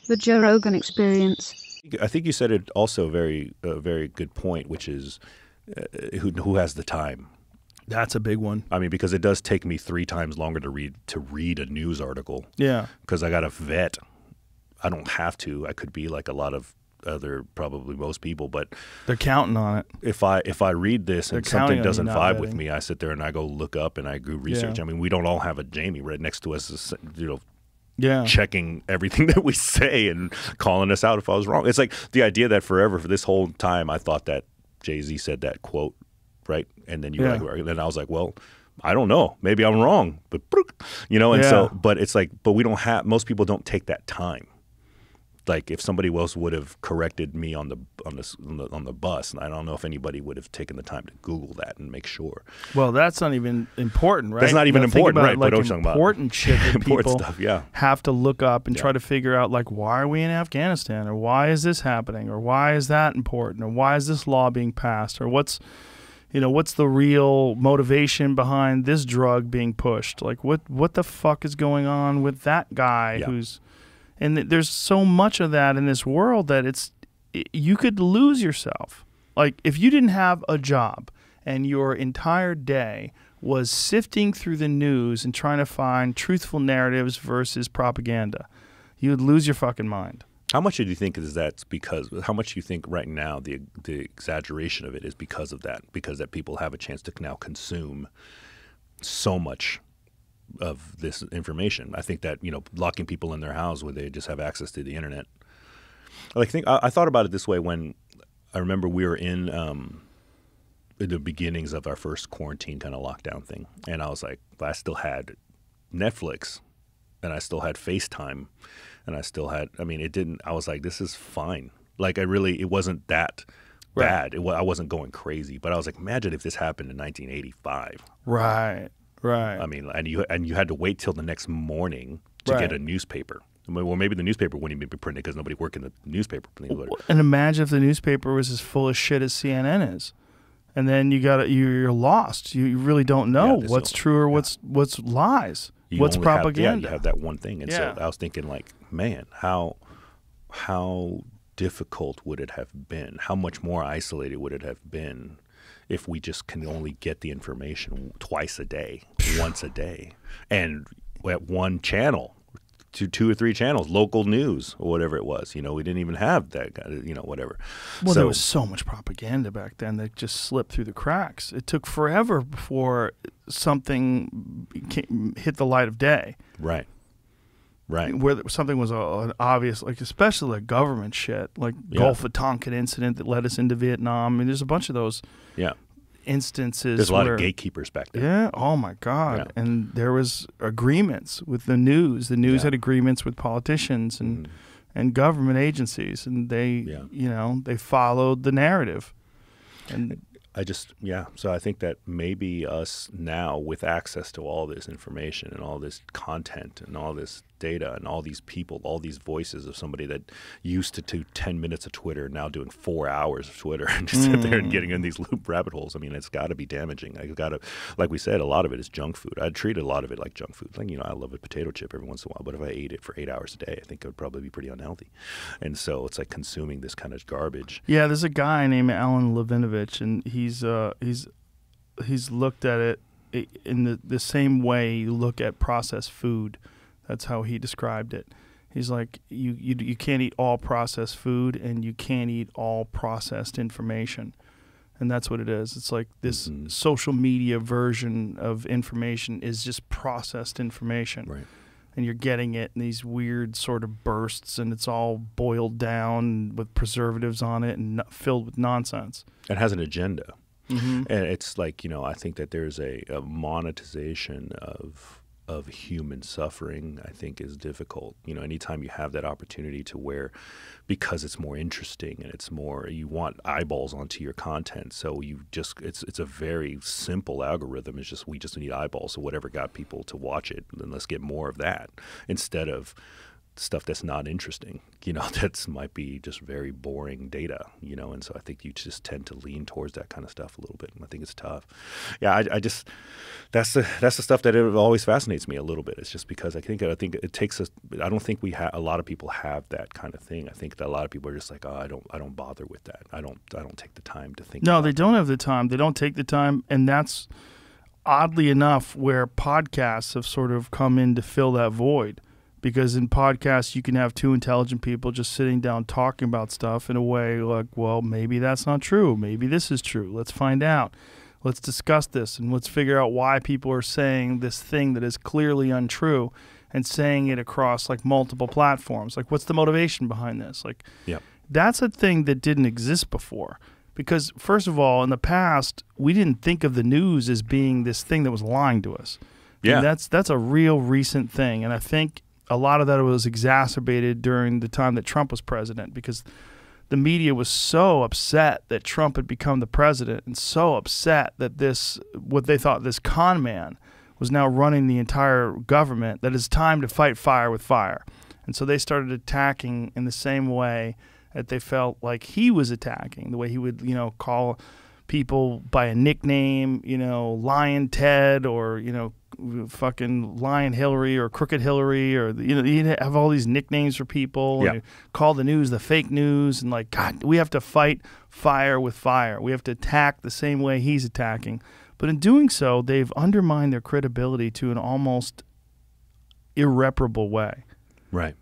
The Joe Rogan Experience. I think you said it also a very good point, which is who has the time. That's a big one. I mean, because it does take me 3 times longer to read a news article. Yeah. Because I got to vet. I don't have to. I could be like a lot of other, probably most people, but they're counting on it. If I read this and something doesn't vibe with me, I sit there and I go look up and I go research. I mean, we don't all have a Jamie right next to us, checking everything that we say and calling us out if I was wrong. It's like the idea that forever, for this whole time, I thought that Jay-Z said that quote, right? And then then I was like, well, I don't know. Maybe I'm wrong, but so, but it's like, but we don't have, most people don't take that time. Like if somebody else would have corrected me on the bus, and I don't know if anybody would have taken the time to Google that and make sure. Well, that's not even important, right? That's not even important, right? Like but important shit that important people stuff, have to look up and try to figure out, like, why are we in Afghanistan, or why is this happening, or why is that important, or why is this law being passed, or what's the real motivation behind this drug being pushed? Like, what the fuck is going on with that guy who's... And there's so much of that in this world that you could lose yourself. Like if you didn't have a job and your entire day was sifting through the news and trying to find truthful narratives versus propaganda, you would lose your fucking mind. How much do you think is that because? How much do you think right now the exaggeration of it is because of that? Because that people have a chance to now consume so much of this information. I think that, locking people in their house where they just have access to the internet. I thought about it this way when I remember we were in the beginnings of our first quarantine kind of lockdown thing. And I was like, I still had Netflix and I still had FaceTime and I still had, I was like, this is fine. Like it wasn't that bad. I wasn't going crazy, but I was like, imagine if this happened in 1985. Right. Right. I mean, and you had to wait till the next morning to get a newspaper. Well, maybe the newspaper wouldn't even be printed because nobody worked in the newspaper. And imagine if the newspaper was as full of shit as CNN is, and then you're lost. You really don't know what's true or what's lies. What's propaganda? You have that one thing. And so I was thinking, like, man, how difficult would it have been? How much more isolated would it have been if we just can only get the information twice a day, once a day, and at one channel, two or three channels, local news or whatever it was. We didn't even have that, whatever. Well, there was so much propaganda back then that just slipped through the cracks. It took forever before something hit the light of day. Right. Right. Where something was an obvious, like especially like government shit, like Gulf of Tonkin incident that led us into Vietnam. I mean, there's a bunch of those instances. There's a lot of gatekeepers back there. Yeah. Oh, my God. Yeah. And there was agreements with the news. The news had agreements with politicians and government agencies. And they, they followed the narrative. And so I think that maybe us now with access to all this information and all this content and all this data and all these people, all these voices of somebody that used to do 10 minutes of Twitter, now doing 4 hours of Twitter and just sit there and getting in these rabbit holes. I mean, it's got to be damaging. Like we said, a lot of it is junk food. I treat a lot of it like junk food. Like, I love a potato chip every once in a while, but if I ate it for 8 hours a day, I think it would probably be pretty unhealthy. And so it's like consuming this kind of garbage. Yeah, there's a guy named Alan Levinovich, and he's looked at it in the same way you look at processed food. That's how he described it. He's like, you can't eat all processed food, and you can't eat all processed information. And that's what it is. It's like this social media version of information is just processed information. Right. And you're getting it in these weird sort of bursts, and it's all boiled down with preservatives on it and filled with nonsense. It has an agenda. And it's like, I think that there's a monetization of human suffering, I think, is difficult. Anytime you have that opportunity to where, because it's more interesting and it's more, you want eyeballs onto your content. So it's a very simple algorithm. It's just, we just need eyeballs. So whatever got people to watch it, then let's get more of that instead of stuff that's not interesting, that's might be just very boring data, and so I think you just tend to lean towards that kind of stuff a little bit. And I think it's tough. Yeah, I just that's the stuff that it always fascinates me a little bit. It's just because I think it takes us. I don't think a lot of people have that kind of thing. I think that a lot of people are just like, oh, I don't bother with that. I don't take the time to think. No, they don't have the time. They don't take the time, and that's oddly enough where podcasts have sort of come in to fill that void. Because in podcasts, you can have two intelligent people just sitting down talking about stuff in a way like, well, maybe that's not true. Maybe this is true. Let's find out. Let's discuss this, and let's figure out why people are saying this thing that is clearly untrue and saying it across like multiple platforms. Like, what's the motivation behind this? Like, yep. That's a thing that didn't exist before. Because, first of all, in the past, we didn't think of the news as being this thing that was lying to us. Yeah. And that's a real recent thing. And I think a lot of that was exacerbated during the time that Trump was president, because the media was so upset that Trump had become the president and so upset that what they thought this con man was now running the entire government, that it's time to fight fire with fire. And so they started attacking in the same way that they felt like he was attacking, the way he would, call people by a nickname, Lion Ted, or, fucking Lion Hillary or Crooked Hillary, or he'd have all these nicknames for people. Yeah. And call the news the fake news, and like, God, we have to fight fire with fire. We have to attack the same way he's attacking. But in doing so, they've undermined their credibility to an almost irreparable way. Right.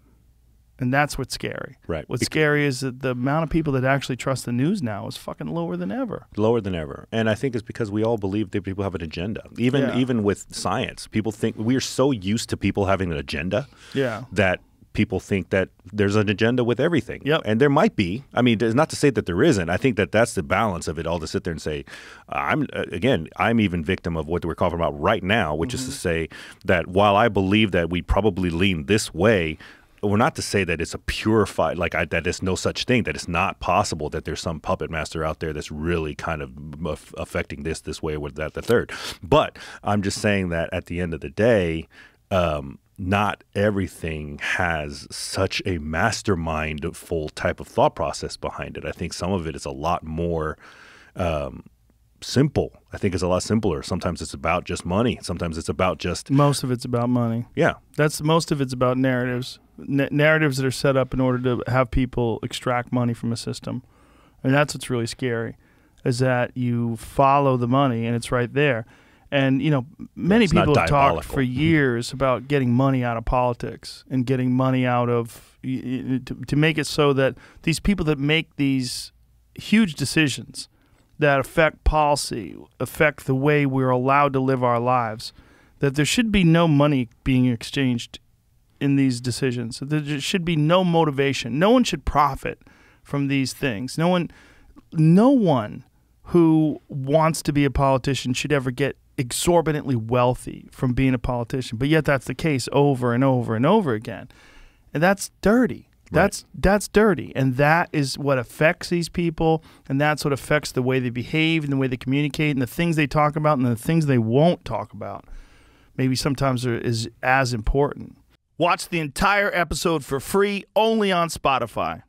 And that's what's scary. Right. What's scary is that the amount of people that actually trust the news now is fucking lower than ever. Lower than ever. And I think it's because we all believe that people have an agenda. Even with science, people think we are so used to people having an agenda that people think that there's an agenda with everything. Yep. And there might be. I mean, it's not to say that there isn't. I think that that's the balance of it all, to sit there and say, I'm even victim of what we're talking about right now, which is to say that while I believe that we probably lean this way, we're not to say that it's a purified, that there's no such thing, that it's not possible that there's some puppet master out there that's really kind of affecting this way or that, the third. But I'm just saying that at the end of the day, not everything has such a mastermindful type of thought process behind it. I think some of it is a lot more simple. I think it's a lot simpler. Sometimes it's about just money. Sometimes it's about just... Most of it's about money. Yeah. Most of it's about narratives. Narratives that are set up in order to have people extract money from a system. And that's what's really scary, is that you follow the money and it's right there. And, many people have talked for years about getting money out of politics and getting money out of... to make it so that these people that make these huge decisions that affect policy, affect the way we're allowed to live our lives, that there should be no money being exchanged in these decisions. There should be no motivation. No one should profit from these things. No one who wants to be a politician should ever get exorbitantly wealthy from being a politician. But yet that's the case over and over and over again. And that's dirty. That's dirty, and that is what affects these people, and that's what affects the way they behave and the way they communicate and the things they talk about and the things they won't talk about. Maybe sometimes is as important. Watch the entire episode for free only on Spotify.